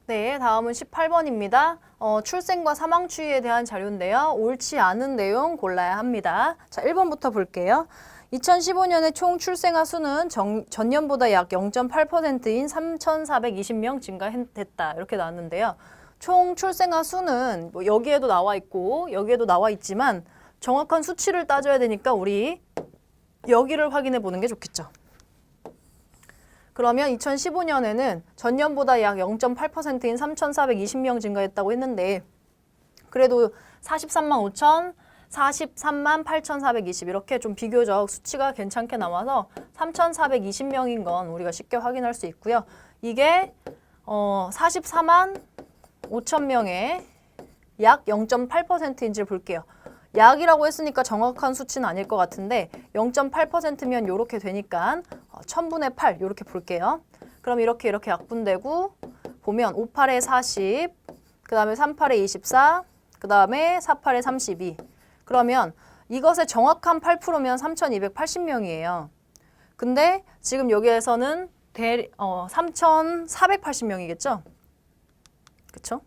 네, 다음은 18번입니다. 출생과 사망 추이에 대한 자료인데요. 옳지 않은 내용 골라야 합니다. 자, 1번부터 볼게요. 2015년에 총 출생아 수는 전년보다 약 0.8%인 3,420명 증가했다. 이렇게 나왔는데요. 총 출생아 수는 뭐 여기에도 나와 있고 여기에도 나와 있지만 정확한 수치를 따져야 되니까 우리 여기를 확인해 보는 게 좋겠죠. 그러면 2015년에는 전년보다 약 0.8%인 3,420명 증가했다고 했는데 그래도 43만 5천, 43만 8,420 이렇게 좀 비교적 수치가 괜찮게 나와서 3,420명인 건 우리가 쉽게 확인할 수 있고요. 이게 44만 5천 명의 약 0.8%인지를 볼게요. 약이라고 했으니까 정확한 수치는 아닐 것 같은데 0.8%면 이렇게 되니까 1000분의 8 이렇게 볼게요. 그럼 이렇게 약분되고 보면 5, 8에 40, 그 다음에 3, 8에 24, 그 다음에 4, 8에 32. 그러면 이것의 정확한 8%면 3280명이에요. 근데 지금 여기에서는 3480명이겠죠? 그쵸?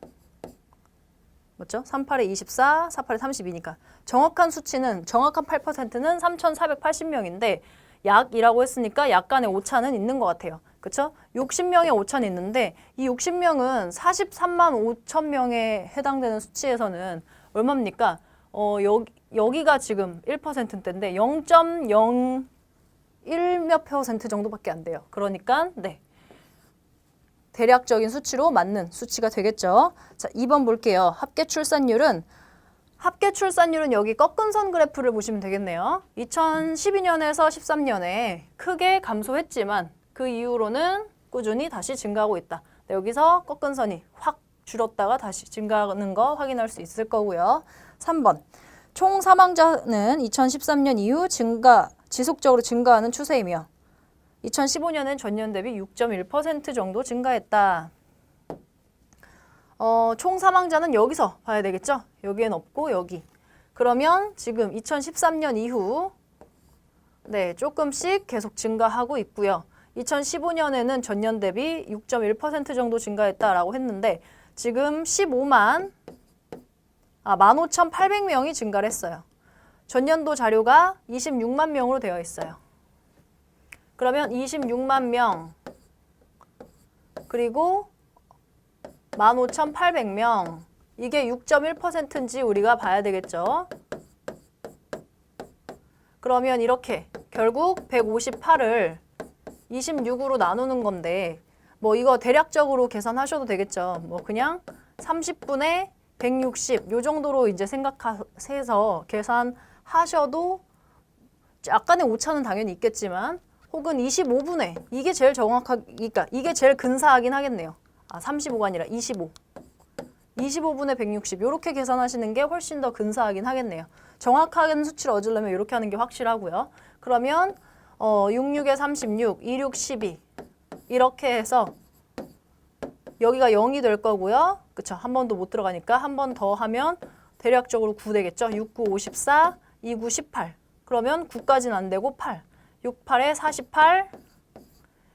맞죠? 3, 8에 24, 4, 8에 32니까 정확한 수치는 정확한 8%는 3,480명인데 약이라고 했으니까 약간의 오차는 있는 것 같아요. 그쵸? 60명의 오차는 있는데 이 60명은 43만 5천 명에 해당되는 수치에서는 얼마입니까? 여기가 지금 1%대인데 0.01 몇 % 정도밖에 안 돼요. 그러니까 네. 대략적인 수치로 맞는 수치가 되겠죠. 자, 2번 볼게요. 합계 출산율은 여기 꺾은 선 그래프를 보시면 되겠네요. 2012년에서 13년에 크게 감소했지만 그 이후로는 꾸준히 다시 증가하고 있다. 네, 여기서 꺾은 선이 확 줄었다가 다시 증가하는 거 확인할 수 있을 거고요. 3번. 총 사망자는 2013년 이후 지속적으로 증가하는 추세이며 2015년엔 전년 대비 6.1% 정도 증가했다. 총 사망자는 여기서 봐야 되겠죠? 여기엔 없고 여기. 그러면 지금 2013년 이후 네, 조금씩 계속 증가하고 있고요. 2015년에는 전년 대비 6.1% 정도 증가했다라고 했는데 지금 15,800명이 증가를 했어요. 전년도 자료가 26만 명으로 되어 있어요. 그러면 26만 명 그리고 15,800명 이게 6.1%인지 우리가 봐야 되겠죠. 그러면 이렇게 결국 158을 26으로 나누는 건데 뭐 이거 대략적으로 계산하셔도 되겠죠. 뭐 그냥 30분의 160 요 정도로 이제 생각해서 계산하셔도 약간의 오차는 당연히 있겠지만 혹은 25분의 이게 제일 그러니까 이게 제일 근사하긴 하겠네요. 35가 아니라 25. 25분의 160 이렇게 계산하시는 게 훨씬 더 근사하긴 하겠네요. 정확한 수치를 얻으려면 이렇게 하는 게 확실하고요. 그러면 66에 36, 26, 12 이렇게 해서 여기가 0이 될 거고요. 그쵸? 한 번도 못 들어가니까 한 번 더 하면 대략적으로 9 되겠죠. 6, 9, 54, 2, 9, 18 그러면 9까지는 안 되고 8 6, 8에 48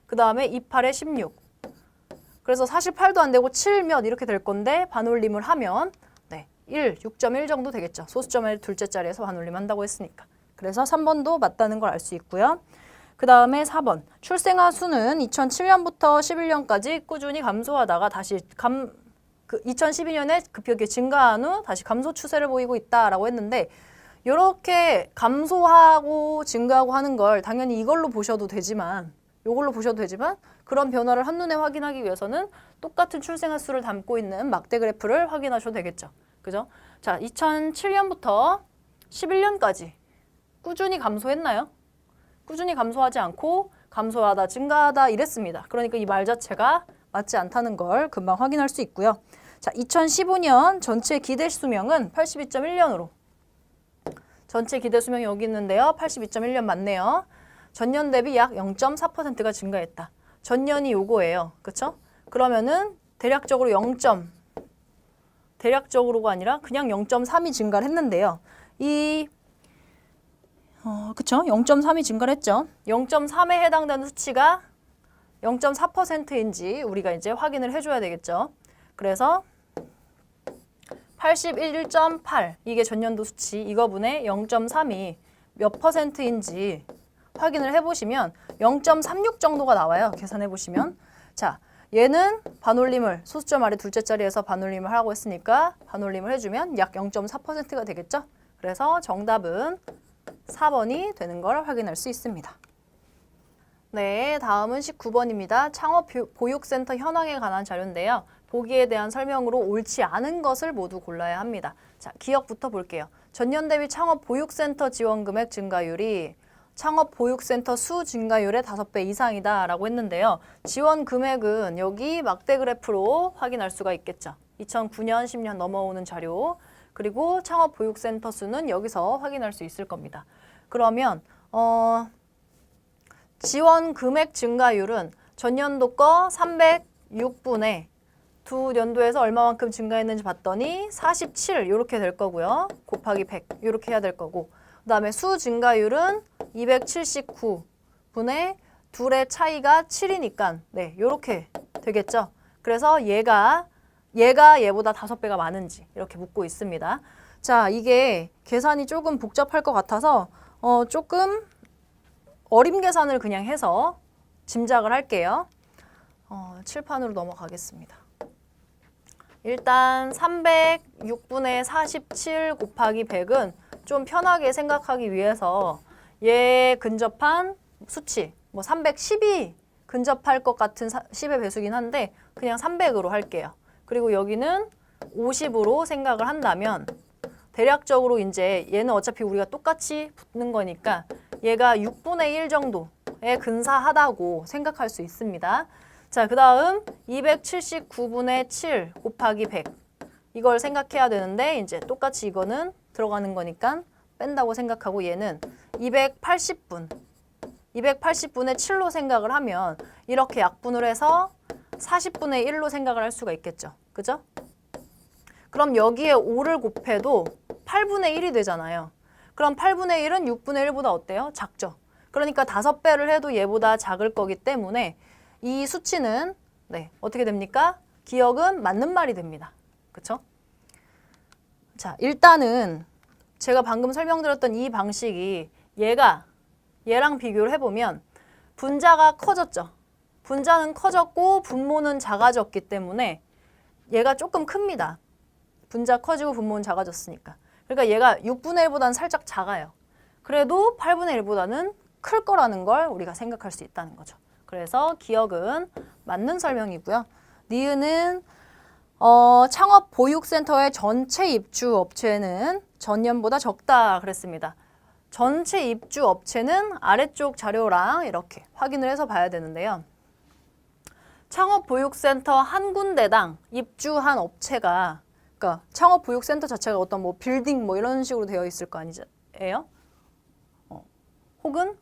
그 다음에 2, 8에 16 그래서 48도 안 되고 7 몇 이렇게 될 건데 반올림을 하면 네, 1, 6.1 정도 되겠죠. 소수점의 둘째 자리에서 반올림 한다고 했으니까. 그래서 3번도 맞다는 걸 알 수 있고요. 그 다음에 4번. 출생아 수는 2007년부터 11년까지 꾸준히 감소하다가 다시 2012년에 급격히 증가한 후 다시 감소 추세를 보이고 있다라고 했는데 이렇게 감소하고 증가하고 하는 걸 당연히 이걸로 보셔도 되지만 그런 변화를 한눈에 확인하기 위해서는 똑같은 출생아 수를 담고 있는 막대 그래프를 확인하셔도 되겠죠. 그죠? 자, 2007년부터 11년까지 꾸준히 감소했나요? 꾸준히 감소하지 않고 감소하다, 증가하다 이랬습니다. 그러니까 이 말 자체가 맞지 않다는 걸 금방 확인할 수 있고요. 자, 2015년 전체 기대 수명은 82.1년으로 전체 기대 수명이 여기 있는데요. 82.1년 맞네요. 전년 대비 약 0.4%가 증가했다. 전년이 요거예요. 그쵸? 그러면은 대략적으로 대략적으로가 아니라 그냥 0.3이 증가를 했는데요. 그쵸? 0.3이 증가를 했죠. 0.3에 해당되는 수치가 0.4%인지 우리가 이제 확인을 해줘야 되겠죠. 그래서 81.8 이게 전년도 수치 이거분의 0.3이 몇 퍼센트인지 확인을 해보시면 0.36 정도가 나와요. 계산해보시면. 자, 얘는 반올림을 소수점 아래 둘째 자리에서 반올림을 하라고 했으니까 반올림을 해주면 약 0.4%가 되겠죠. 그래서 정답은 4번이 되는 걸 확인할 수 있습니다. 네, 다음은 19번입니다. 창업보육센터 현황에 관한 자료인데요. 보기에 대한 설명으로 옳지 않은 것을 모두 골라야 합니다. 자, 기억부터 볼게요. 전년 대비 창업보육센터 지원금액 증가율이 창업보육센터 수 증가율의 5배 이상이다 라고 했는데요. 지원 금액은 여기 막대 그래프로 확인할 수가 있겠죠. 2009년, 10년 넘어오는 자료, 그리고 창업보육센터 수는 여기서 확인할 수 있을 겁니다. 그러면 지원 금액 증가율은 전년도 거 306분의 두 연도에서 얼마만큼 증가했는지 봤더니 47 이렇게 될 거고요. 곱하기 100 이렇게 해야 될 거고, 그 다음에 수 증가율은 279분의 둘의 차이가 7이니까 네, 이렇게 되겠죠. 그래서 얘가 얘보다 5배가 많은지 이렇게 묻고 있습니다. 자, 이게 계산이 조금 복잡할 것 같아서 조금 어림 계산을 그냥 해서 짐작을 할게요. 칠판으로 넘어가겠습니다. 일단 306분의 47 곱하기 100은 좀 편하게 생각하기 위해서 얘 근접한 수치, 뭐 310이 근접할 것 같은 10의 배수긴 한데 그냥 300으로 할게요. 그리고 여기는 50으로 생각을 한다면 대략적으로 이제 얘는 어차피 우리가 똑같이 붙는 거니까 얘가 6분의 1 정도에 근사하다고 생각할 수 있습니다. 자, 그 다음 279분의 7 곱하기 100 이걸 생각해야 되는데 이제 똑같이 이거는 들어가는 거니까 뺀다고 생각하고 얘는 280분의 7로 생각을 하면 이렇게 약분을 해서 40분의 1로 생각을 할 수가 있겠죠. 그죠? 그럼 여기에 5를 곱해도 8분의 1이 되잖아요. 그럼 8분의 1은 6분의 1보다 어때요? 작죠. 그러니까 5배를 해도 얘보다 작을 거기 때문에 이 수치는 네, 어떻게 됩니까? 기억은 맞는 말이 됩니다. 그쵸? 자, 일단은 제가 방금 설명드렸던 이 방식이 얘랑 비교를 해보면 분자가 커졌죠. 분자는 커졌고 분모는 작아졌기 때문에 얘가 조금 큽니다. 분자 커지고 분모는 작아졌으니까. 그러니까 얘가 6분의 1보다는 살짝 작아요. 그래도 8분의 1보다는 클 거라는 걸 우리가 생각할 수 있다는 거죠. 그래서 기억은 맞는 설명이고요. 니은은 창업보육센터의 전체 입주 업체는 전년보다 적다 그랬습니다. 전체 입주 업체는 아래쪽 자료랑 이렇게 확인을 해서 봐야 되는데요. 창업보육센터 한 군데당 입주한 업체가 그러니까 창업보육센터 자체가 어떤 뭐 빌딩 뭐 이런 식으로 되어 있을 거 아니에요? 혹은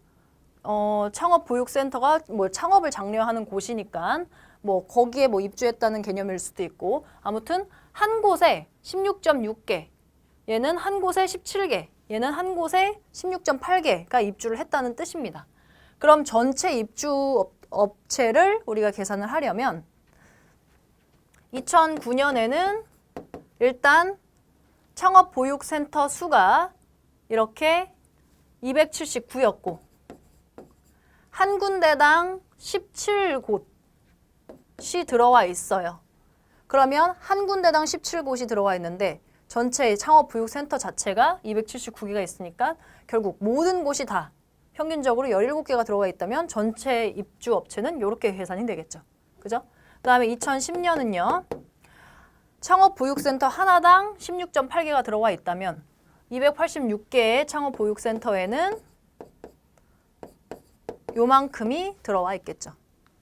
창업보육센터가 뭐 창업을 장려하는 곳이니까 뭐 거기에 뭐 입주했다는 개념일 수도 있고 아무튼 한 곳에 16.6개, 얘는 한 곳에 17개, 얘는 한 곳에 16.8개가 입주를 했다는 뜻입니다. 그럼 전체 입주 업체를 우리가 계산을 하려면 2009년에는 일단 창업보육센터 수가 이렇게 279였고 한 군데당 17곳이 들어와 있어요. 그러면 한 군데당 17곳이 들어와 있는데 전체 창업보육센터 자체가 279개가 있으니까 결국 모든 곳이 다 평균적으로 17개가 들어가 있다면 전체 입주 업체는 이렇게 계산이 되겠죠. 그죠? 그 다음에 2010년은요. 창업보육센터 하나당 16.8개가 들어와 있다면 286개의 창업보육센터에는 요만큼이 들어와 있겠죠.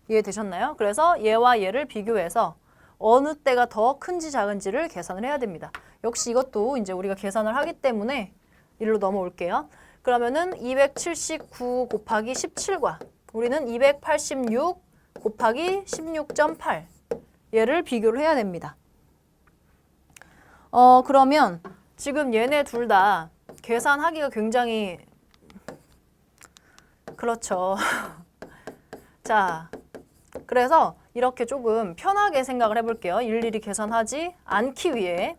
이해되셨나요? 그래서 얘와 얘를 비교해서 어느 때가 더 큰지 작은지를 계산을 해야 됩니다. 역시 이것도 이제 우리가 계산을 하기 때문에 일로 넘어올게요. 그러면은 279 곱하기 17과 우리는 286 곱하기 16.8 얘를 비교를 해야 됩니다. 그러면 지금 얘네 둘 다 계산하기가 굉장히 그렇죠. 자, 그래서 이렇게 조금 편하게 생각을 해볼게요. 일일이 계산하지 않기 위해.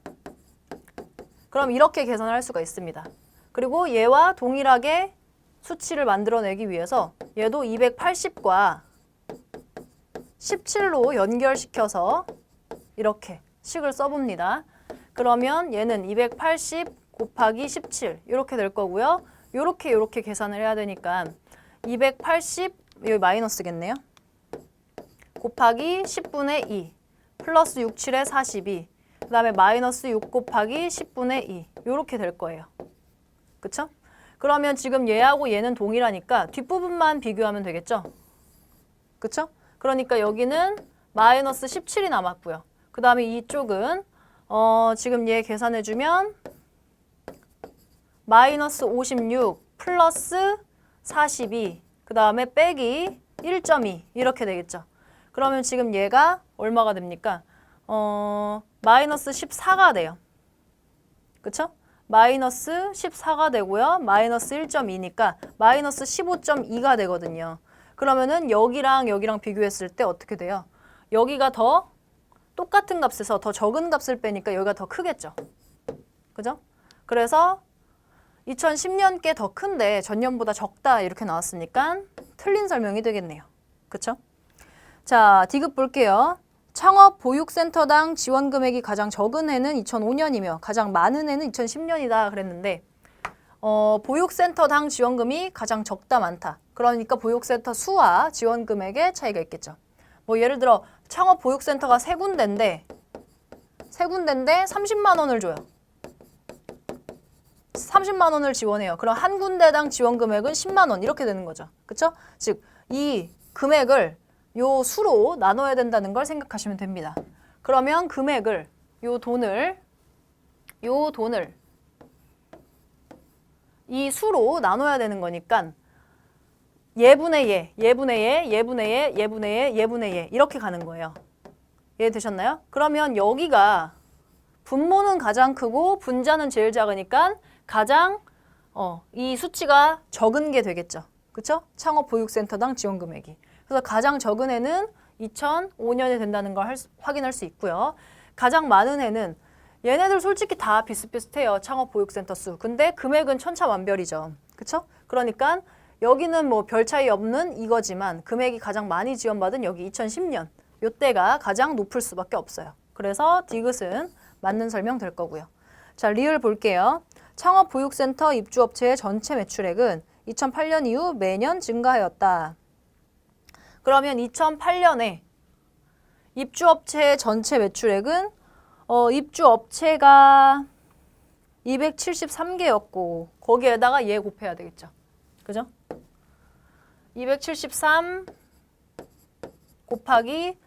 그럼 이렇게 계산을 할 수가 있습니다. 그리고 얘와 동일하게 수치를 만들어내기 위해서 얘도 280과 17로 연결시켜서 이렇게 식을 써봅니다. 그러면 얘는 280 곱하기 17 이렇게 될 거고요. 요렇게 계산을 해야 되니까 280 여기 마이너스겠네요. 곱하기 10분의 2 플러스 6, 7에 42 그 다음에 마이너스 6 곱하기 10분의 2 요렇게 될 거예요. 그쵸? 그러면 지금 얘하고 얘는 동일하니까 뒷부분만 비교하면 되겠죠? 그쵸? 그러니까 여기는 마이너스 17이 남았고요. 그 다음에 이쪽은 지금 얘 계산해주면 마이너스 56 플러스 42 그 다음에 빼기 1.2 이렇게 되겠죠. 그러면 지금 얘가 얼마가 됩니까? 마이너스 14가 돼요. 그쵸? 마이너스 14가 되고요. 마이너스 1.2니까 마이너스 15.2가 되거든요. 그러면은 여기랑 비교했을 때 어떻게 돼요? 여기가 더 똑같은 값에서 더 적은 값을 빼니까 여기가 더 크겠죠. 그죠? 그래서 2010년께 더 큰데 전년보다 적다 이렇게 나왔으니까 틀린 설명이 되겠네요. 그쵸? 자, D급 볼게요. 창업 보육센터당 지원 금액이 가장 적은 해는 2005년이며 가장 많은 해는 2010년이다 그랬는데 보육센터당 지원금이 가장 적다 많다. 그러니까 보육센터 수와 지원 금액의 차이가 있겠죠. 뭐 예를 들어 창업 보육센터가 세 군데인데 30만 원을 줘요. 30만 원을 지원해요. 그럼 한 군데당 지원 금액은 10만 원 이렇게 되는 거죠. 그쵸? 즉 이 금액을 요 수로 나눠야 된다는 걸 생각하시면 됩니다. 그러면 금액을 요 돈을 이 수로 나눠야 되는 거니까 예분의 예, 예분의 예, 예분의 예, 예분의 예, 예분의 예 이렇게 가는 거예요. 이해되셨나요? 그러면 여기가 분모는 가장 크고 분자는 제일 작으니까 가장 이 수치가 적은 게 되겠죠. 그쵸? 창업보육센터당 지원 금액이. 그래서 가장 적은 애는 2005년에 된다는 걸 확인할 수 있고요. 가장 많은 애는 얘네들 솔직히 다 비슷비슷해요. 창업보육센터 수. 근데 금액은 천차만별이죠. 그쵸? 그러니까 여기는 뭐 별 차이 없는 이거지만 금액이 가장 많이 지원받은 여기 2010년. 요때가 가장 높을 수밖에 없어요. 그래서 디귿은 맞는 설명 될 거고요. 자, 리을 볼게요. 창업보육센터 입주업체의 전체 매출액은 2008년 이후 매년 증가하였다. 그러면 2008년에 입주업체의 전체 매출액은 입주업체가 273개였고 거기에다가 얘 곱해야 되겠죠. 그죠? 273 곱하기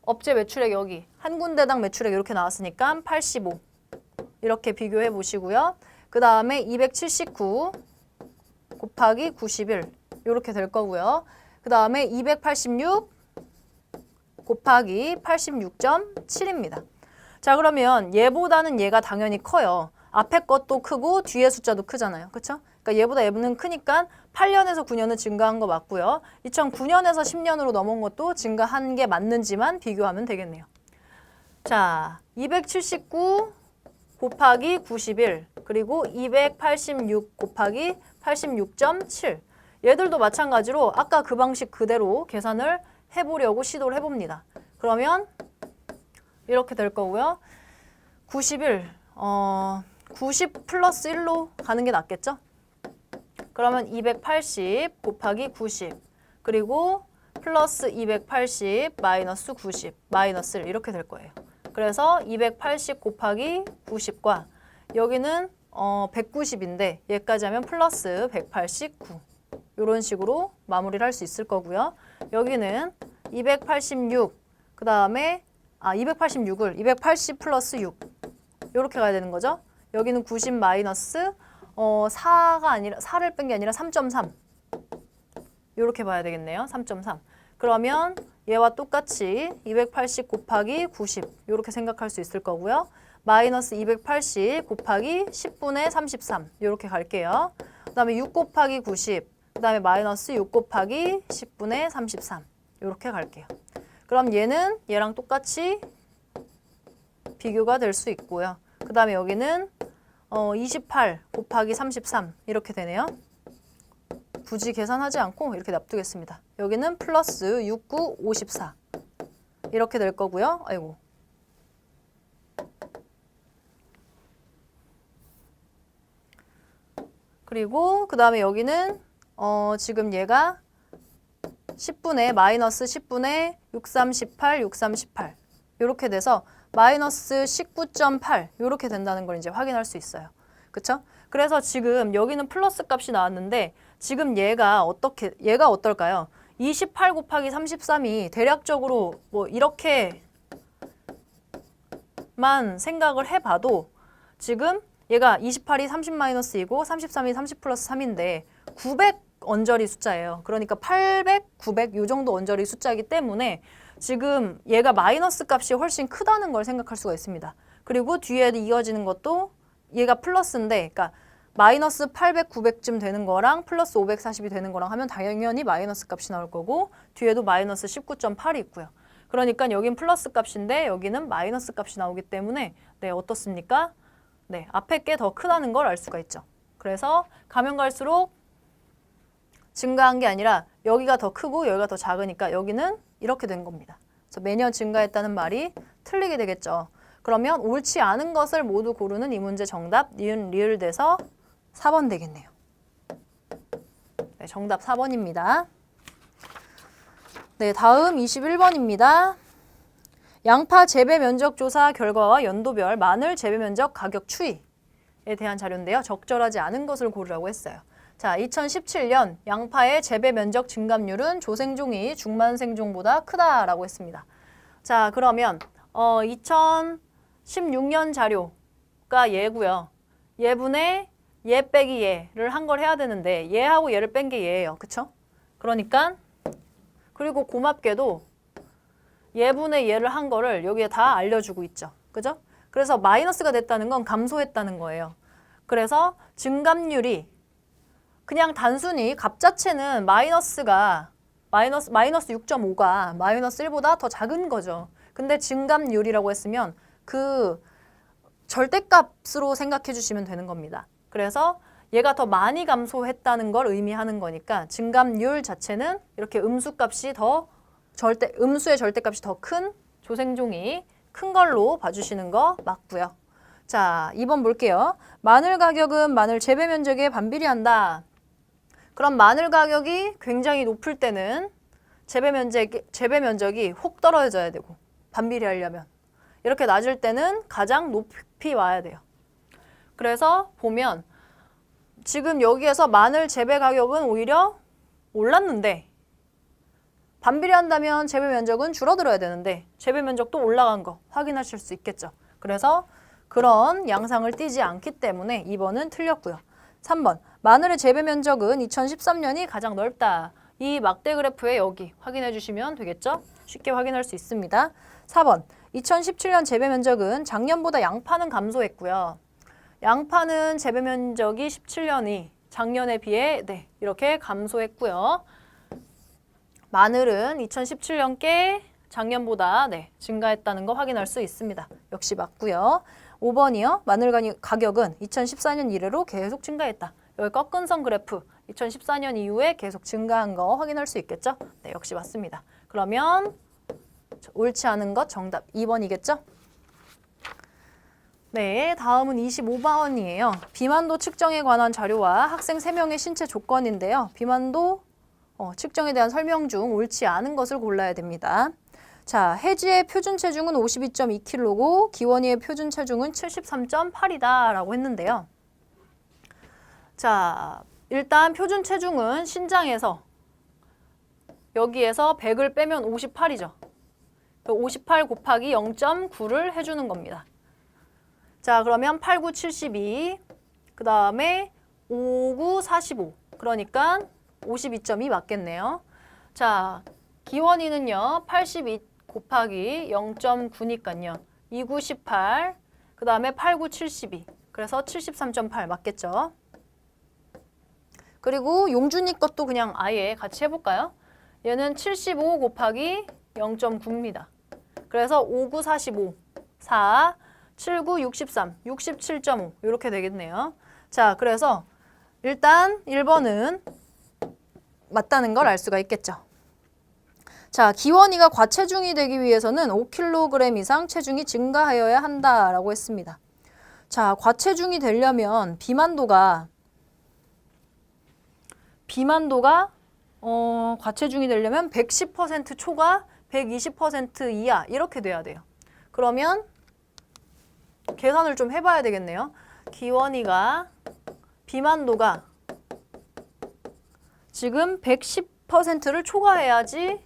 업체 매출액 여기 한 군데당 매출액 이렇게 나왔으니까 85 이렇게 비교해 보시고요. 그 다음에 279 곱하기 91 이렇게 될 거고요. 그 다음에 286 곱하기 86.7입니다. 자, 그러면 얘보다는 얘가 당연히 커요. 앞에 것도 크고 뒤에 숫자도 크잖아요. 그쵸? 그러니까 얘보다 얘는 크니까 8년에서 9년은 증가한 거 맞고요. 2009년에서 10년으로 넘어온 것도 증가한 게 맞는지만 비교하면 되겠네요. 자, 279 곱하기 91 그리고 286 곱하기 86.7 얘들도 마찬가지로 아까 그 방식 그대로 계산을 해보려고 시도를 해봅니다. 그러면 이렇게 될 거고요. 91, 90 플러스 1로 가는 게 낫겠죠? 그러면 280 곱하기 90 그리고 플러스 280 마이너스 90 마이너스 1 이렇게 될 거예요. 그래서 280 곱하기 90과 여기는 190인데 얘까지 하면 플러스 189 이런 식으로 마무리를 할 수 있을 거고요. 여기는 286 그 다음에 286을 280 플러스 6 이렇게 가야 되는 거죠. 여기는 90 마이너스 4가 아니라 4를 뺀 게 아니라 3.3 이렇게 봐야 되겠네요. 3.3 그러면 얘와 똑같이 280 곱하기 90 이렇게 생각할 수 있을 거고요. 마이너스 280 곱하기 10분의 33 이렇게 갈게요. 그 다음에 6 곱하기 90 그 다음에 마이너스 6 곱하기 10분의 33 이렇게 갈게요. 그럼 얘는 얘랑 똑같이 비교가 될 수 있고요. 그 다음에 여기는 28 곱하기 33 이렇게 되네요. 굳이 계산하지 않고 이렇게 놔두겠습니다. 여기는 플러스 69, 54 이렇게 될 거고요. 아이고. 그리고 그 다음에 여기는 지금 얘가 10분의 마이너스 10분의 63, 18, 63, 18 이렇게 돼서 마이너스 19.8 이렇게 된다는 걸 이제 확인할 수 있어요. 그쵸? 그래서 지금 여기는 플러스 값이 나왔는데 지금 얘가 어떨까요? 28 곱하기 33이 대략적으로 뭐 이렇게만 생각을 해봐도 지금 얘가 28이 30-2고 33이 30 플러스 3인데 900 언저리 숫자예요. 그러니까 800, 900 이 정도 언저리 숫자이기 때문에 지금 얘가 마이너스 값이 훨씬 크다는 걸 생각할 수가 있습니다. 그리고 뒤에 이어지는 것도 얘가 플러스인데 그러니까 마이너스 800, 900쯤 되는 거랑 플러스 540이 되는 거랑 하면 당연히 마이너스 값이 나올 거고 뒤에도 마이너스 19.8이 있고요. 그러니까 여긴 플러스 값인데 여기는 마이너스 값이 나오기 때문에 네, 어떻습니까? 네, 앞에 게 더 크다는 걸 알 수가 있죠. 그래서 가면 갈수록 증가한 게 아니라 여기가 더 크고 여기가 더 작으니까 여기는 이렇게 된 겁니다. 그래서 매년 증가했다는 말이 틀리게 되겠죠. 그러면 옳지 않은 것을 모두 고르는 이 문제 정답 니은 리을 돼서 4번 되겠네요. 네, 정답 4번입니다. 네, 다음 21번입니다. 양파 재배 면적 조사 결과와 연도별 마늘 재배 면적 가격 추이에 대한 자료인데요. 적절하지 않은 것을 고르라고 했어요. 자, 2017년 양파의 재배 면적 증감률은 조생종이 중만생종보다 크다라고 했습니다. 자, 그러면 2016년 자료가 얘고요. 얘분의 얘 빼기 얘를 한 걸 해야 되는데 얘하고 얘를 뺀 게 얘예요. 그쵸? 그러니까 그리고 고맙게도 얘분의 얘를 한 거를 여기에 다 알려주고 있죠. 그죠? 그래서 마이너스가 됐다는 건 감소했다는 거예요. 그래서 증감률이 그냥 단순히 값 자체는 마이너스 6.5가 마이너스 1보다 더 작은 거죠. 근데 증감률이라고 했으면 그 절대값으로 생각해 주시면 되는 겁니다. 그래서 얘가 더 많이 감소했다는 걸 의미하는 거니까 증감률 자체는 이렇게 음수의 절대값이 더 큰 조생종이 큰 걸로 봐주시는 거 맞고요. 자, 2번 볼게요. 마늘 가격은 마늘 재배 면적에 반비례한다. 그럼 마늘 가격이 굉장히 높을 때는 재배 면적이 혹 떨어져야 되고 반비례하려면 이렇게 낮을 때는 가장 높이 와야 돼요. 그래서 보면 지금 여기에서 마늘 재배 가격은 오히려 올랐는데 반비례한다면 재배 면적은 줄어들어야 되는데 재배 면적도 올라간 거 확인하실 수 있겠죠. 그래서 그런 양상을 띠지 않기 때문에 2번은 틀렸고요. 3번 마늘의 재배 면적은 2013년이 가장 넓다. 이 막대 그래프에 여기 확인해 주시면 되겠죠. 쉽게 확인할 수 있습니다. 4번 2017년 재배 면적은 작년보다 양파는 감소했고요. 양파는 재배 면적이 17년이 작년에 비해 네, 이렇게 감소했고요. 마늘은 2017년께 작년보다 네, 증가했다는 거 확인할 수 있습니다. 역시 맞고요. 5번이요. 마늘 가격은 2014년 이래로 계속 증가했다. 여기 꺾은 선 그래프 2014년 이후에 계속 증가한 거 확인할 수 있겠죠? 네, 역시 맞습니다. 그러면 옳지 않은 것 정답 2번이겠죠? 네, 다음은 25번이에요. 비만도 측정에 관한 자료와 학생 3명의 신체 조건인데요. 비만도 측정에 대한 설명 중 옳지 않은 것을 골라야 됩니다. 자, 혜지의 표준 체중은 52.2kg고 기원이의 표준 체중은 73.8이다 라고 했는데요. 자, 일단 표준 체중은 신장에서 여기에서 100을 빼면 58이죠. 58 곱하기 0.9를 해주는 겁니다. 자, 그러면 8, 9, 72, 그 다음에 5, 9, 45. 그러니까 52.2 맞겠네요. 자, 기원이는요, 82 곱하기 0.9니까요. 2, 9, 18, 그 다음에 8, 9, 72. 그래서 73.8 맞겠죠? 그리고 용준이 것도 그냥 아예 같이 해볼까요? 얘는 75 곱하기 0.9입니다. 그래서 5, 9, 45, 4, 7, 9, 63, 67.5 이렇게 되겠네요. 자, 그래서 일단 1번은 맞다는 걸 알 수가 있겠죠. 자, 기원이가 과체중이 되기 위해서는 5kg 이상 체중이 증가하여야 한다라고 했습니다. 자, 과체중이 되려면 비만도가 과체중이 되려면 110% 초과 120% 이하 이렇게 돼야 돼요. 그러면 계산을 좀 해봐야 되겠네요. 기원이가 비만도가 지금 110%를 초과해야지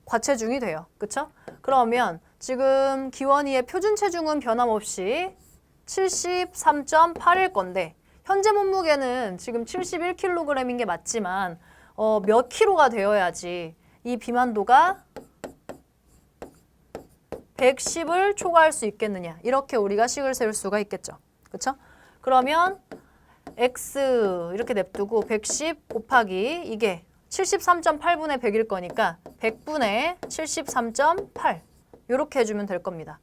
과체중이 돼요. 그쵸? 그러면 지금 기원이의 표준 체중은 변함없이 73.8일 건데 현재 몸무게는 지금 71kg인 게 맞지만 몇 킬로가 되어야지 이 비만도가 110을 초과할 수 있겠느냐. 이렇게 우리가 식을 세울 수가 있겠죠. 그쵸? 그러면 x 이렇게 냅두고 110 곱하기 이게 73.8분의 100일 거니까 100분의 73.8 이렇게 해주면 될 겁니다.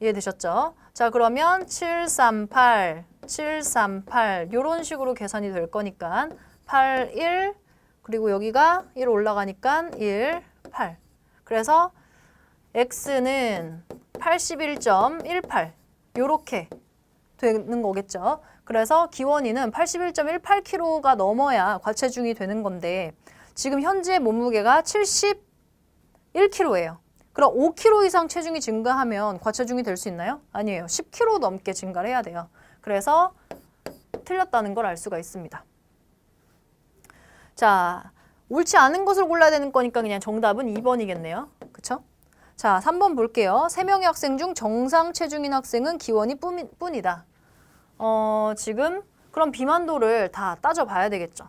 이해되셨죠? 자, 그러면 738, 738 이런 식으로 계산이 될 거니까 8, 1 그리고 여기가 1 올라가니까 1, 8 그래서 x는 81.18 이렇게 되는 거겠죠. 그래서 기원이는 81.18kg가 넘어야 과체중이 되는 건데 지금 현재 몸무게가 71kg예요. 그럼 5kg 이상 체중이 증가하면 과체중이 될 수 있나요? 아니에요. 10kg 넘게 증가를 해야 돼요. 그래서 틀렸다는 걸 알 수가 있습니다. 자, 옳지 않은 것을 골라야 되는 거니까 그냥 정답은 2번이겠네요. 그쵸? 자, 3번 볼게요. 3명의 학생 중 정상 체중인 학생은 기원이 뿐이다. 지금 그럼 비만도를 다 따져봐야 되겠죠.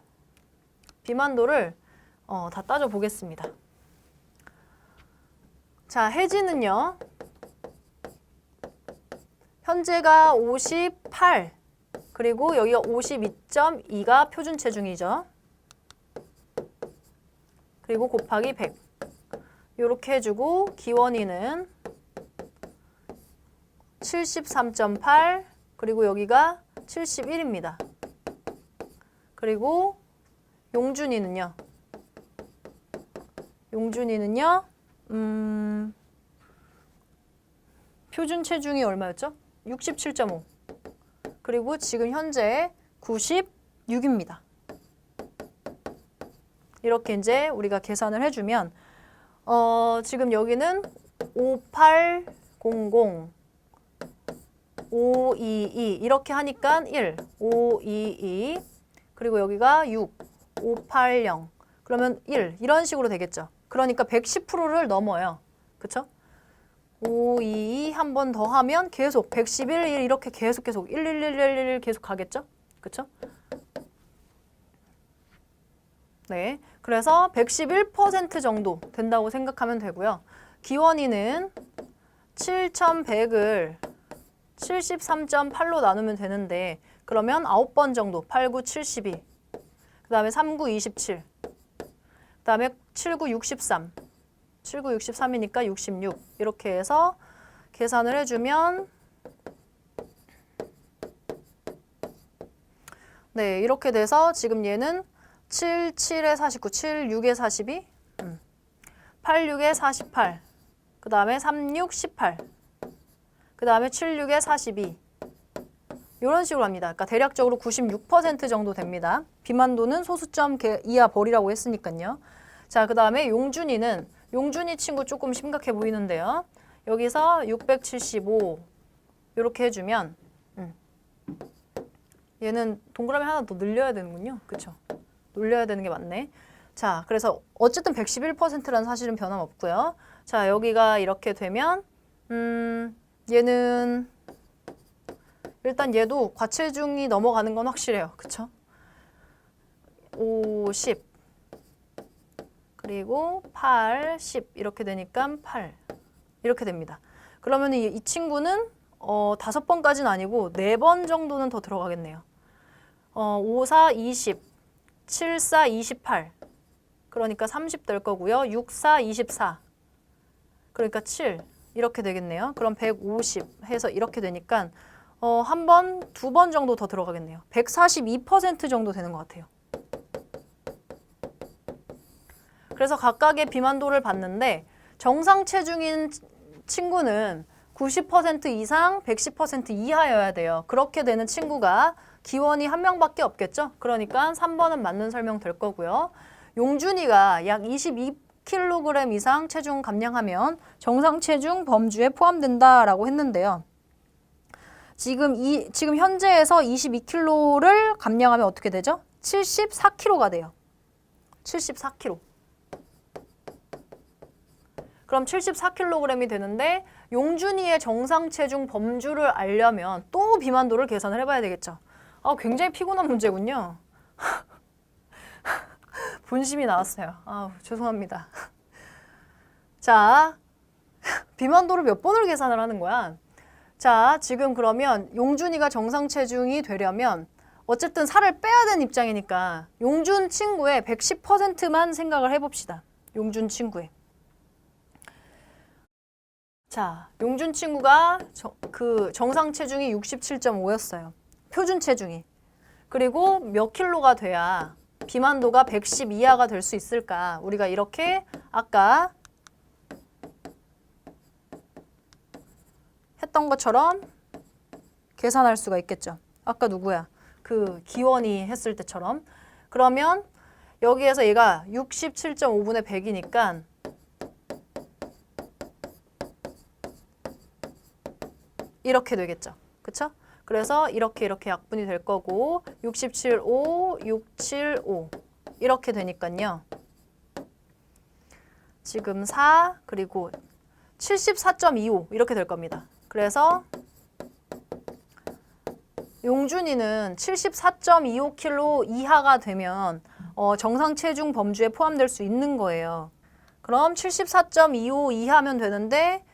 비만도를 다 따져보겠습니다. 자, 혜진은요. 현재가 58 그리고 여기가 52.2가 표준 체중이죠. 그리고 곱하기 100 이렇게 해주고 기원이는 73.8 그리고 여기가 71입니다. 그리고 용준이는요. 표준 체중이 얼마였죠? 67.5 그리고 지금 현재 96입니다. 이렇게 이제 우리가 계산을 해주면 지금 여기는 5800 522 이렇게 하니까 1 522 그리고 여기가 6 580 그러면 1 이런 식으로 되겠죠. 그러니까 110%를 넘어요. 그쵸? 522 한 번 더 하면 계속 111 1 이렇게 계속 1111 계속 가겠죠? 그쵸? 네, 그래서 111% 정도 된다고 생각하면 되고요. 기원이는 7100을 73.8로 나누면 되는데 그러면 9번 정도 8, 9, 72 그 다음에 3, 9, 27 그 다음에 7, 9, 63 7, 9, 63이니까 66 이렇게 해서 계산을 해주면 네 이렇게 돼서 지금 얘는 7, 7에 49, 7, 6에 42 8, 6에 48 그 다음에 3, 6, 18 그 다음에 7, 6에 42 이런 식으로 합니다. 그러니까 대략적으로 96% 정도 됩니다. 비만도는 소수점 이하 벌이라고 했으니까요. 자, 그 다음에 용준이 친구 조금 심각해 보이는데요. 여기서 675 이렇게 해주면 얘는 동그라미 하나 더 늘려야 되는군요. 그쵸? 늘려야 되는 게 맞네. 자, 그래서 어쨌든 111%라는 사실은 변함없고요. 자, 여기가 이렇게 되면 얘는 일단 얘도 과체중이 넘어가는 건 확실해요. 그쵸? 50 그리고 8, 10 이렇게 되니까 8 이렇게 됩니다. 그러면 이 친구는 5번까지는 아니고 4번 정도는 더 들어가겠네요. 5, 4, 20 7, 4, 28 그러니까 30 될 거고요. 6, 4, 24. 그러니까 7. 이렇게 되겠네요. 그럼 150 해서 이렇게 되니까 한 번, 두 번 정도 더 들어가겠네요. 142% 정도 되는 것 같아요. 그래서 각각의 비만도를 봤는데 정상 체중인 친구는 90% 이상, 110% 이하여야 돼요. 그렇게 되는 친구가 기원이 한 명밖에 없겠죠? 그러니까 3번은 맞는 설명 될 거고요. 용준이가 약 22kg 이상 체중 감량하면 정상 체중 범주에 포함된다라고 했는데요. 지금 현재에서 22kg를 감량하면 어떻게 되죠? 74kg가 돼요. 74kg. 그럼 74kg이 되는데 용준이의 정상 체중 범주를 알려면 또 비만도를 계산을 해봐야 되겠죠. 굉장히 피곤한 문제군요. 분심이 나왔어요. 죄송합니다. 자, 비만도를 몇 번을 계산을 하는 거야? 자, 지금 그러면 용준이가 정상 체중이 되려면 어쨌든 살을 빼야 되는 입장이니까 용준 친구의 110%만 생각을 해봅시다. 용준 친구의. 자, 용준 친구가 정상 체중이 67.5였어요. 표준 체중이. 그리고 몇 킬로가 돼야 비만도가 110 이하가 될 수 있을까? 우리가 이렇게 아까 했던 것처럼 계산할 수가 있겠죠. 아까 누구야? 기원이 했을 때처럼. 그러면 여기에서 얘가 67.5분의 100이니까 이렇게 되겠죠. 그쵸? 그래서 이렇게 약분이 될 거고 67.5, 675 이렇게 되니까요. 지금 4 그리고 74.25 이렇게 될 겁니다. 그래서 용준이는 74.25kg 이하가 되면 정상 체중 범주에 포함될 수 있는 거예요. 그럼 74.25 이하면 되는데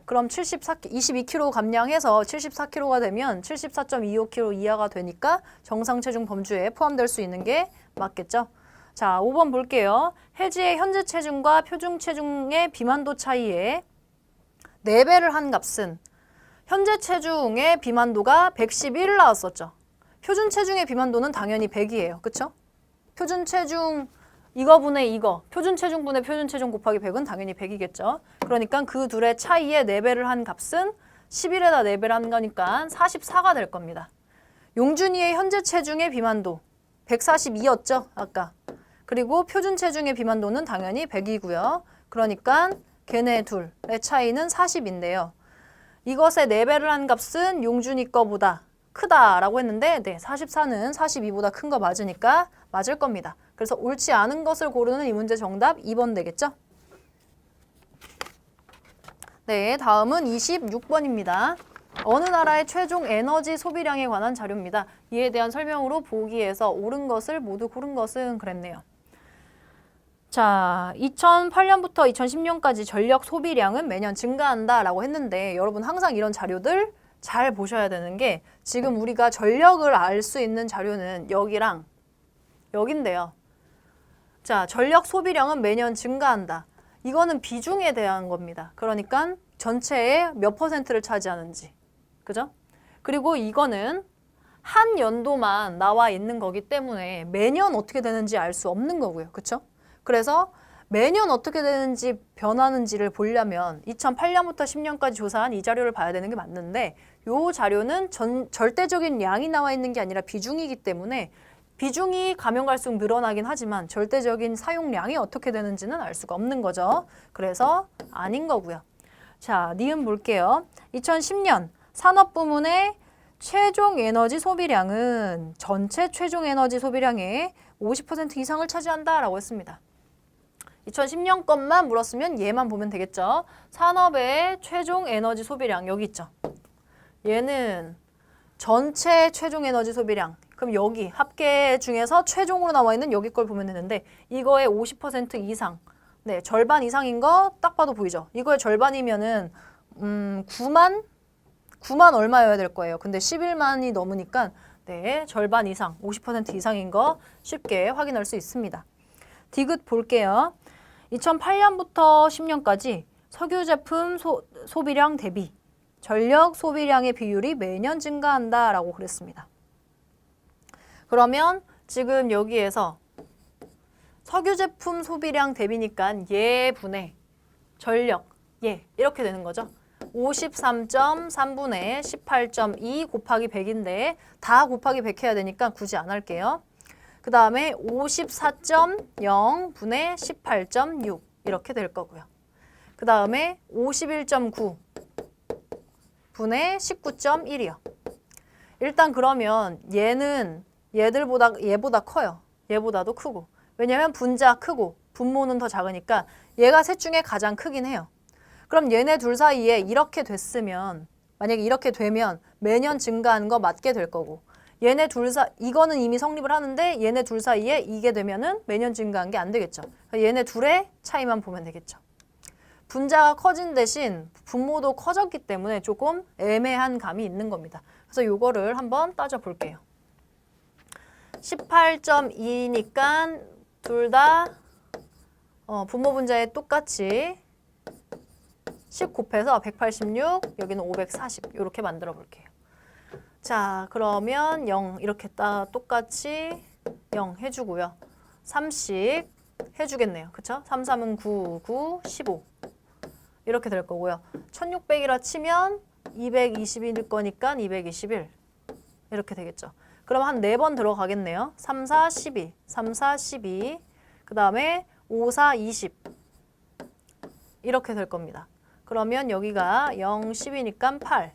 그럼 22kg 감량해서 74kg가 되면 74.25kg 이하가 되니까 정상 체중 범주에 포함될 수 있는 게 맞겠죠? 자, 5번 볼게요. 혜지의 현재 체중과 표준 체중의 비만도 차이에 4배를 한 값은 현재 체중의 비만도가 111 나왔었죠. 표준 체중의 비만도는 당연히 100이에요. 그쵸? 표준 체중 이거분의 이거, 표준 체중분의 표준 체중 곱하기 100은 당연히 100이겠죠. 그러니까 그 둘의 차이에 4배를 한 값은 11에다 4배를 한 거니까 44가 될 겁니다. 용준이의 현재 체중의 비만도 142였죠, 아까. 그리고 표준 체중의 비만도는 당연히 100이고요. 그러니까 걔네 둘의 차이는 40인데요. 이것의 4배를 한 값은 용준이 거보다 크다라고 했는데 44는 42보다 큰 거 맞으니까 맞을 겁니다. 그래서 옳지 않은 것을 고르는 이 문제 정답 2번 되겠죠? 네, 다음은 26번입니다. 어느 나라의 최종 에너지 소비량에 관한 자료입니다. 이에 대한 설명으로 보기에서 옳은 것을 모두 고른 것은 그랬네요. 자, 2008년부터 2010년까지 전력 소비량은 매년 증가한다라고 했는데 여러분 항상 이런 자료들 잘 보셔야 되는 게 지금 우리가 전력을 알 수 있는 자료는 여기랑 여긴데요. 자, 전력 소비량은 매년 증가한다. 이거는 비중에 대한 겁니다. 그러니까 전체의 몇 퍼센트를 차지하는지. 그죠? 그리고 이거는 한 연도만 나와 있는 거기 때문에 매년 어떻게 되는지 알 수 없는 거고요. 그쵸? 그래서 매년 어떻게 되는지 변하는지를 보려면 2008년부터 10년까지 조사한 이 자료를 봐야 되는 게 맞는데 이 자료는 절대적인 양이 나와 있는 게 아니라 비중이기 때문에 비중이 가면 갈수록 늘어나긴 하지만 절대적인 사용량이 어떻게 되는지는 알 수가 없는 거죠. 그래서 아닌 거고요. 자, 니은 볼게요. 2010년 산업부문의 최종 에너지 소비량은 전체 최종 에너지 소비량의 50% 이상을 차지한다라고 했습니다. 2010년 것만 물었으면 얘만 보면 되겠죠. 산업의 최종 에너지 소비량 여기 있죠. 얘는 전체 최종 에너지 소비량. 그럼 여기 합계 중에서 최종으로 나와 있는 여기 걸 보면 되는데 이거의 50% 이상. 네, 절반 이상인 거 딱 봐도 보이죠. 이거의 절반이면은 9만 얼마여야 될 거예요. 근데 11만이 넘으니까 네, 절반 이상, 50% 이상인 거 쉽게 확인할 수 있습니다. 디귿 볼게요. 2008년부터 10년까지 석유 제품 소비량 대비 전력 소비량의 비율이 매년 증가한다라고 그랬습니다. 그러면 지금 여기에서 석유 제품 소비량 대비니까 예분의 전력 예 이렇게 되는 거죠. 53.3분의 18.2 곱하기 100인데 다 곱하기 100 해야 되니까 굳이 안 할게요. 그 다음에 54.0 분의 18.6 이렇게 될 거고요. 그 다음에 51.9 분의 19.1이요. 일단 그러면 얘는 얘보다 커요. 얘보다도 크고. 왜냐면 분자 크고 분모는 더 작으니까 얘가 셋 중에 가장 크긴 해요. 그럼 얘네 둘 사이에 이렇게 됐으면 만약에 이렇게 되면 매년 증가하는 거 맞게 될 거고 얘네 둘 이거는 이미 성립을 하는데 얘네 둘 사이에 이게 되면은 매년 증가한 게 안 되겠죠. 얘네 둘의 차이만 보면 되겠죠. 분자가 커진 대신 분모도 커졌기 때문에 조금 애매한 감이 있는 겁니다. 그래서 요거를 한번 따져 볼게요. 18.2니까 둘 다 분모 분자에 똑같이 10 곱해서 186, 여기는 540 이렇게 만들어 볼게요. 자, 그러면 0 이렇게 똑같이 0 해주고요. 3씩 해주겠네요. 그쵸? 3, 3은 9, 9, 15 이렇게 될 거고요. 1600이라 치면 220일 거니까 221 이렇게 되겠죠. 그럼 한 4번 들어가겠네요. 3, 4, 12, 3, 4, 12 그 다음에 5, 4, 20 이렇게 될 겁니다. 그러면 여기가 0, 10이니까 8,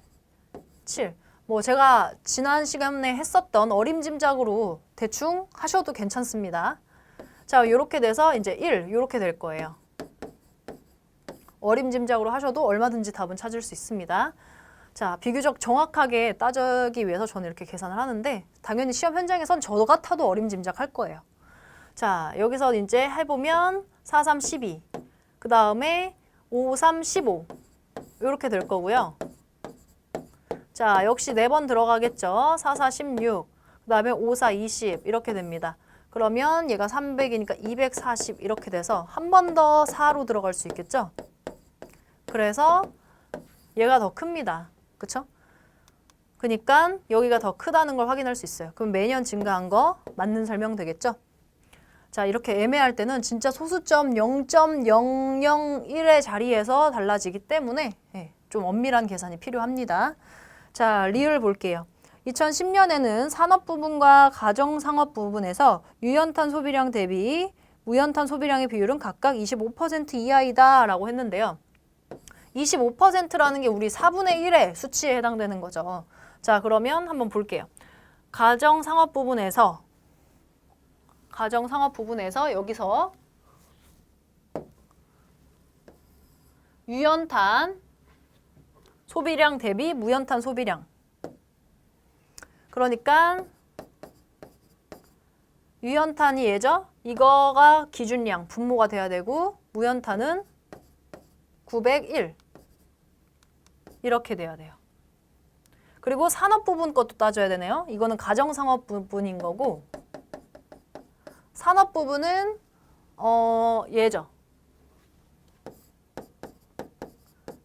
7. 뭐 제가 지난 시간에 했었던 어림짐작으로 대충 하셔도 괜찮습니다. 자, 이렇게 돼서 이제 1 이렇게 될 거예요. 어림짐작으로 하셔도 얼마든지 답은 찾을 수 있습니다. 자, 비교적 정확하게 따지기 위해서 저는 이렇게 계산을 하는데 당연히 시험 현장에선 저 같아도 어림짐작 할 거예요. 자, 여기서 이제 해보면 4, 3, 12 그 다음에 5, 3, 15 이렇게 될 거고요. 자, 역시 4번 들어가겠죠. 4, 4, 16 그 다음에 5, 4, 20 이렇게 됩니다. 그러면 얘가 300이니까 240 이렇게 돼서 한 번 더 4로 들어갈 수 있겠죠. 그래서 얘가 더 큽니다. 그쵸? 그러니까 여기가 더 크다는 걸 확인할 수 있어요. 그럼 매년 증가한 거 맞는 설명 되겠죠? 자, 이렇게 애매할 때는 진짜 소수점 0.001의 자리에서 달라지기 때문에 좀 엄밀한 계산이 필요합니다. 자, 리을 볼게요. 2010년에는 산업 부분과 가정 상업 부분에서 유연탄 소비량 대비 무연탄 소비량의 비율은 각각 25% 이하이다 라고 했는데요. 25%라는 게 우리 4분의 1의 수치에 해당되는 거죠. 자, 그러면 한번 볼게요. 가정 상업 부분에서 여기서 유연탄 소비량 대비 무연탄 소비량. 그러니까 유연탄이 얘죠? 이거가 기준량, 분모가 돼야 되고 무연탄은 901 이렇게 돼야 돼요. 그리고 산업 부분 것도 따져야 되네요. 이거는 가정상업 부분인 거고 산업 부분은 얘죠.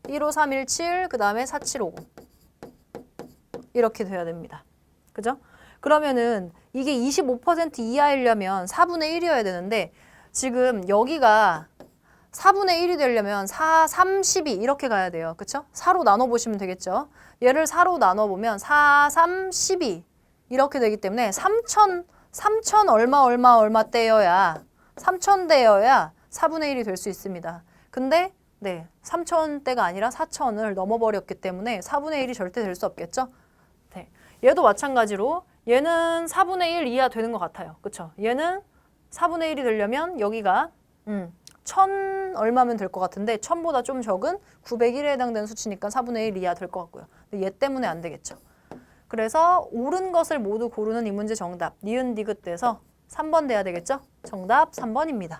15317 그 다음에 4750 이렇게 돼야 됩니다. 그죠? 그러면은 이게 25% 이하이려면 4분의 1이어야 되는데 지금 여기가 4분의 1이 되려면 4, 32 이렇게 가야 돼요. 그쵸? 4로 나눠보시면 되겠죠? 얘를 4로 나눠보면 4, 3, 12 이렇게 되기 때문에 3천 얼마 떼여야 3천 떼여야 4분의 1이 될 수 있습니다. 근데 3천대가 아니라 4천을 넘어버렸기 때문에 4분의 1이 절대 될 수 없겠죠? 네. 얘도 마찬가지로 얘는 4분의 1 이하 되는 것 같아요. 그쵸? 얘는 4분의 1이 되려면 여기가 1000 얼마면 될 것 같은데 1000보다 좀 적은 901에 해당되는 수치니까 4분의 1 이하 될 것 같고요. 근데 얘 때문에 안 되겠죠. 그래서 옳은 것을 모두 고르는 이 문제 정답 니은 디귿 돼서 3번 돼야 되겠죠? 정답 3번입니다.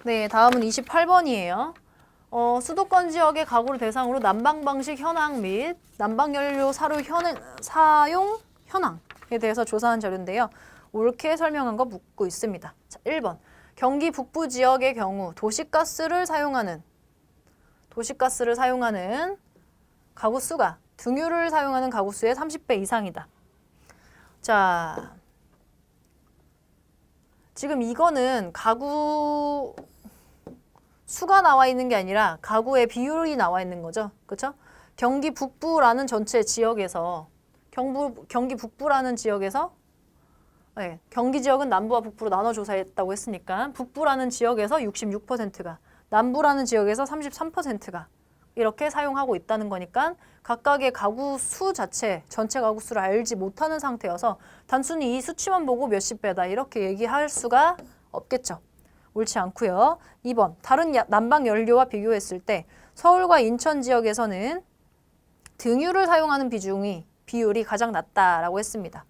네, 다음은 28번이에요. 수도권 지역의 가구를 대상으로 난방 방식 현황 및 난방 연료 사용 현황에 대해서 조사한 자료인데요. 옳게 설명한 거 묻고 있습니다. 자, 1번. 경기 북부 지역의 경우 도시가스를 사용하는 가구 수가 등유를 사용하는 가구 수의 30배 이상이다. 자, 지금 이거는 가구 수가 나와 있는 게 아니라 가구의 비율이 나와 있는 거죠. 그렇죠? 경기 북부라는 전체 지역에서 경기 북부라는 지역에서 네, 경기 지역은 남부와 북부로 나눠 조사했다고 했으니까 북부라는 지역에서 66%가 남부라는 지역에서 33%가 이렇게 사용하고 있다는 거니까 각각의 가구 수 자체, 전체 가구 수를 알지 못하는 상태여서 단순히 이 수치만 보고 몇십 배다 이렇게 얘기할 수가 없겠죠. 옳지 않고요. 2번, 다른 난방 연료와 비교했을 때 서울과 인천 지역에서는 등유를 사용하는 비율이 가장 낮다라고 했습니다.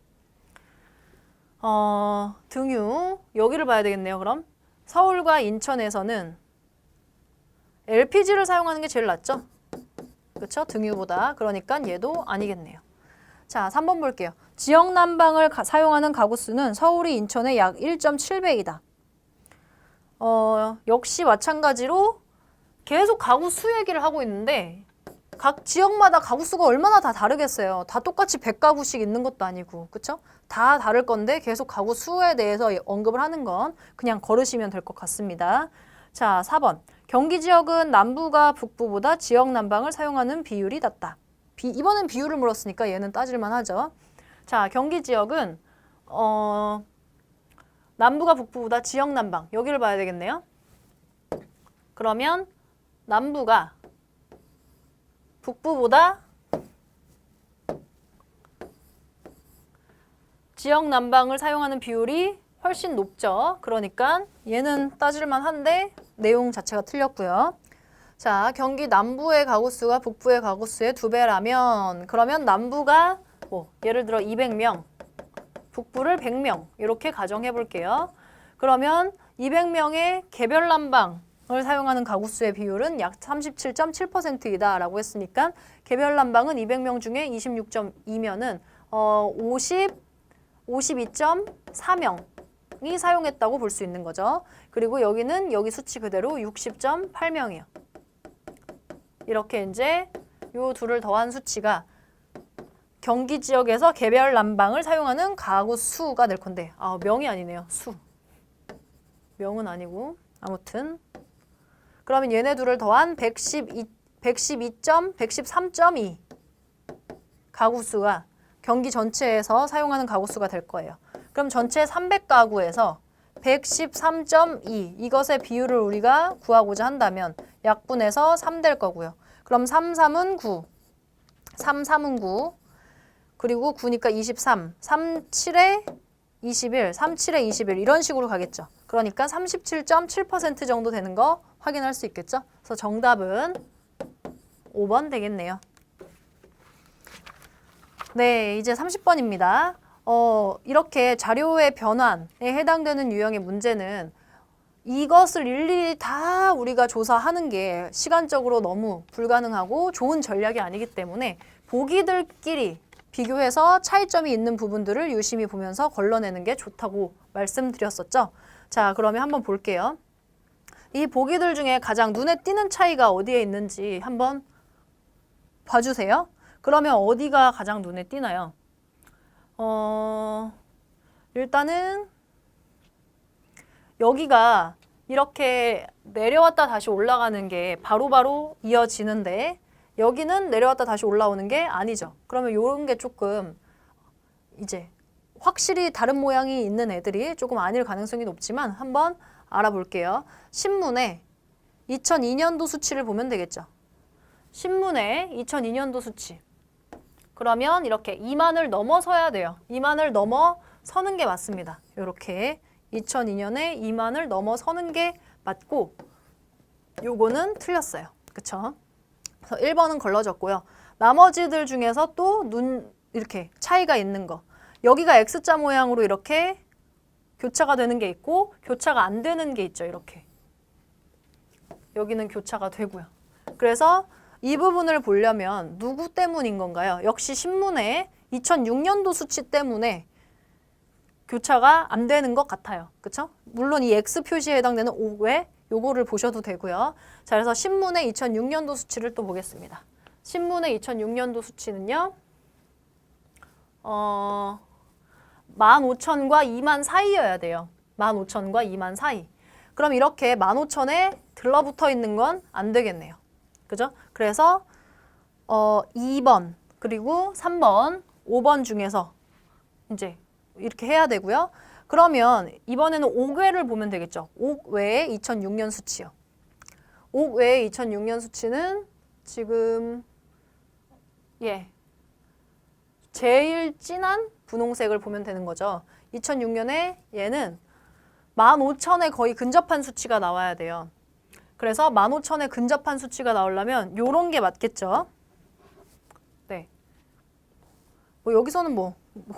등유, 여기를 봐야 되겠네요. 그럼 서울과 인천에서는 LPG를 사용하는 게 제일 낫죠? 그렇죠? 등유보다. 그러니까 얘도 아니겠네요. 자, 3번 볼게요. 지역 난방을 사용하는 가구 수는 서울이 인천의 약 1.7배이다. 역시 마찬가지로 계속 가구 수 얘기를 하고 있는데 각 지역마다 가구 수가 얼마나 다 다르겠어요. 다 똑같이 100가구씩 있는 것도 아니고, 그렇죠? 다 다를 건데 계속 가구 수에 대해서 언급을 하는 건 그냥 걸으시면 될 것 같습니다. 자, 4번. 경기 지역은 남부가 북부보다 지역 난방을 사용하는 비율이 낮다. 이번엔 비율을 물었으니까 얘는 따질만 하죠. 자, 경기 지역은 남부가 북부보다 지역 난방, 여기를 봐야 되겠네요. 그러면 남부가 북부보다 지역 난방을 사용하는 비율이 훨씬 높죠. 그러니까 얘는 따질만 한데 내용 자체가 틀렸고요. 자, 경기 남부의 가구 수가 북부의 가구 수의 2배라면 그러면 남부가 예를 들어 200명, 북부를 100명 이렇게 가정해 볼게요. 그러면 200명의 개별 난방을 사용하는 가구 수의 비율은 약 37.7%이다 라고 했으니까 개별 난방은 200명 중에 26.2면은 52.4명이 사용했다고 볼 수 있는 거죠. 그리고 여기는 여기 수치 그대로 60.8명이요. 이렇게 이제 요 둘을 더한 수치가 경기 지역에서 개별 난방을 사용하는 가구 수가 될 건데 명이 아니네요. 수. 명은 아니고 아무튼 그러면 얘네 둘을 더한 113.2 가구 수가 경기 전체에서 사용하는 가구 수가 될 거예요. 그럼 전체 300가구에서 113.2 이것의 비율을 우리가 구하고자 한다면 약분해서 3 될 거고요. 그럼 3, 3은 9, 3, 3은 9, 그리고 9니까 23, 3, 7에 21, 3, 7에 21 이런 식으로 가겠죠. 그러니까 37.7% 정도 되는 거 확인할 수 있겠죠. 그래서 정답은 5번 되겠네요. 네, 이제 30번입니다. 이렇게 자료의 변환에 해당되는 유형의 문제는 이것을 일일이 다 우리가 조사하는 게 시간적으로 너무 불가능하고 좋은 전략이 아니기 때문에 보기들끼리 비교해서 차이점이 있는 부분들을 유심히 보면서 걸러내는 게 좋다고 말씀드렸었죠. 자, 그러면 한번 볼게요. 이 보기들 중에 가장 눈에 띄는 차이가 어디에 있는지 한번 봐주세요. 그러면 어디가 가장 눈에 띄나요? 일단은 여기가 이렇게 내려왔다 다시 올라가는 게 바로바로 이어지는데 여기는 내려왔다 다시 올라오는 게 아니죠. 그러면 이런 게 조금 이제 확실히 다른 모양이 있는 애들이 조금 아닐 가능성이 높지만 한번 알아볼게요. 신문에 2002년도 수치를 보면 되겠죠. 신문에 2002년도 수치. 그러면 이렇게 2만을 넘어서야 돼요. 2만을 넘어서는 게 맞습니다. 이렇게 2002년에 2만을 넘어서는 게 맞고 요거는 틀렸어요. 그쵸? 그래서 1번은 걸러졌고요. 나머지들 중에서 또 이렇게 차이가 있는 거. 여기가 X자 모양으로 이렇게 교차가 되는 게 있고 교차가 안 되는 게 있죠. 이렇게. 여기는 교차가 되고요. 그래서 이 부분을 보려면 누구 때문인 건가요? 역시 신문에 2006년도 수치 때문에 교차가 안 되는 것 같아요. 그쵸? 물론 이 X 표시에 해당되는 5외 요거를 보셔도 되고요. 자, 그래서 신문의 2006년도 수치를 또 보겠습니다. 신문의 2006년도 수치는요. 15,000과 2만 사이여야 돼요. 15,000과 2만 사이. 그럼 이렇게 15,000에 들러붙어 있는 건 안 되겠네요. 그죠? 그래서 2번 그리고 3번, 5번 중에서 이제 이렇게 해야 되고요. 그러면 이번에는 옥외를 보면 되겠죠. 옥외의 2006년 수치요. 옥외의 2006년 수치는 지금 제일 진한 분홍색을 보면 되는 거죠. 2006년에 얘는 15,000에 거의 근접한 수치가 나와야 돼요. 그래서 15,000에 근접한 수치가 나오려면 요런 게 맞겠죠. 네. 여기서는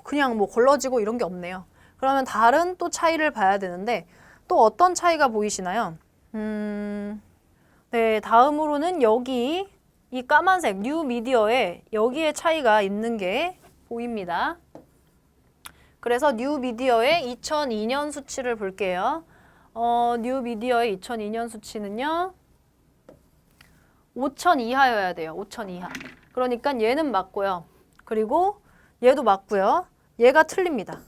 그냥 걸러지고 이런 게 없네요. 그러면 다른 또 차이를 봐야 되는데 또 어떤 차이가 보이시나요? 네, 다음으로는 여기 이 까만색 뉴 미디어에 여기에 차이가 있는 게 보입니다. 그래서 뉴 미디어의 2002년 수치를 볼게요. 뉴 미디어의 2002년 수치는요. 5,000 이하여야 돼요. 5,000 이하. 그러니까 얘는 맞고요. 그리고 얘도 맞고요. 얘가 틀립니다.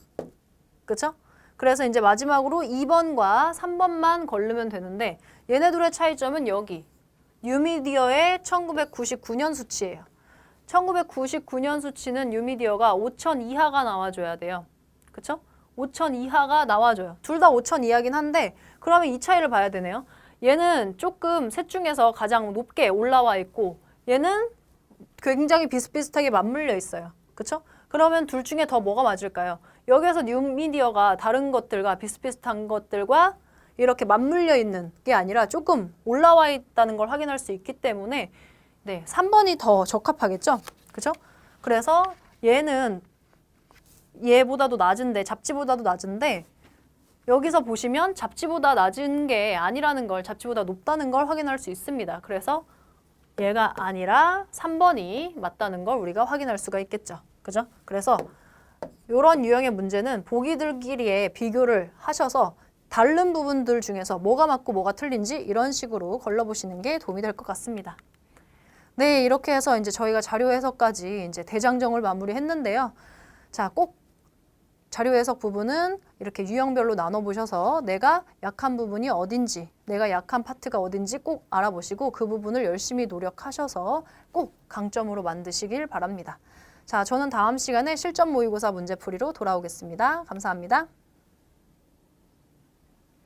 그쵸? 그래서 이제 마지막으로 2번과 3번만 걸르면 되는데 얘네들의 차이점은 여기 뉴미디어의 1999년 수치예요. 1999년 수치는 뉴미디어가 5,000 이하가 나와줘야 돼요. 그쵸? 5,000 이하가 나와줘요. 둘 다 5,000 이하긴 한데 그러면 이 차이를 봐야 되네요. 얘는 조금 셋 중에서 가장 높게 올라와 있고 얘는 굉장히 비슷비슷하게 맞물려 있어요. 그쵸? 그러면 둘 중에 더 뭐가 맞을까요? 여기에서 뉴미디어가 다른 것들과 비슷비슷한 것들과 이렇게 맞물려 있는 게 아니라 조금 올라와 있다는 걸 확인할 수 있기 때문에 3번이 더 적합하겠죠? 그죠? 그래서 얘는 얘보다도 낮은데 잡지보다도 낮은데 여기서 보시면 잡지보다 낮은 게 아니라는 걸 잡지보다 높다는 걸 확인할 수 있습니다. 그래서 얘가 아니라 3번이 맞다는 걸 우리가 확인할 수가 있겠죠. 그죠? 그래서 이런 유형의 문제는 보기들끼리의 비교를 하셔서 다른 부분들 중에서 뭐가 맞고 뭐가 틀린지 이런 식으로 걸러보시는 게 도움이 될 것 같습니다. 네, 이렇게 해서 이제 저희가 자료 해석까지 이제 대장정을 마무리했는데요. 자, 꼭 자료 해석 부분은 이렇게 유형별로 나눠보셔서 내가 약한 부분이 어딘지, 내가 약한 파트가 어딘지 꼭 알아보시고 그 부분을 열심히 노력하셔서 꼭 강점으로 만드시길 바랍니다. 자, 저는 다음 시간에 실전 모의고사 문제풀이로 돌아오겠습니다. 감사합니다.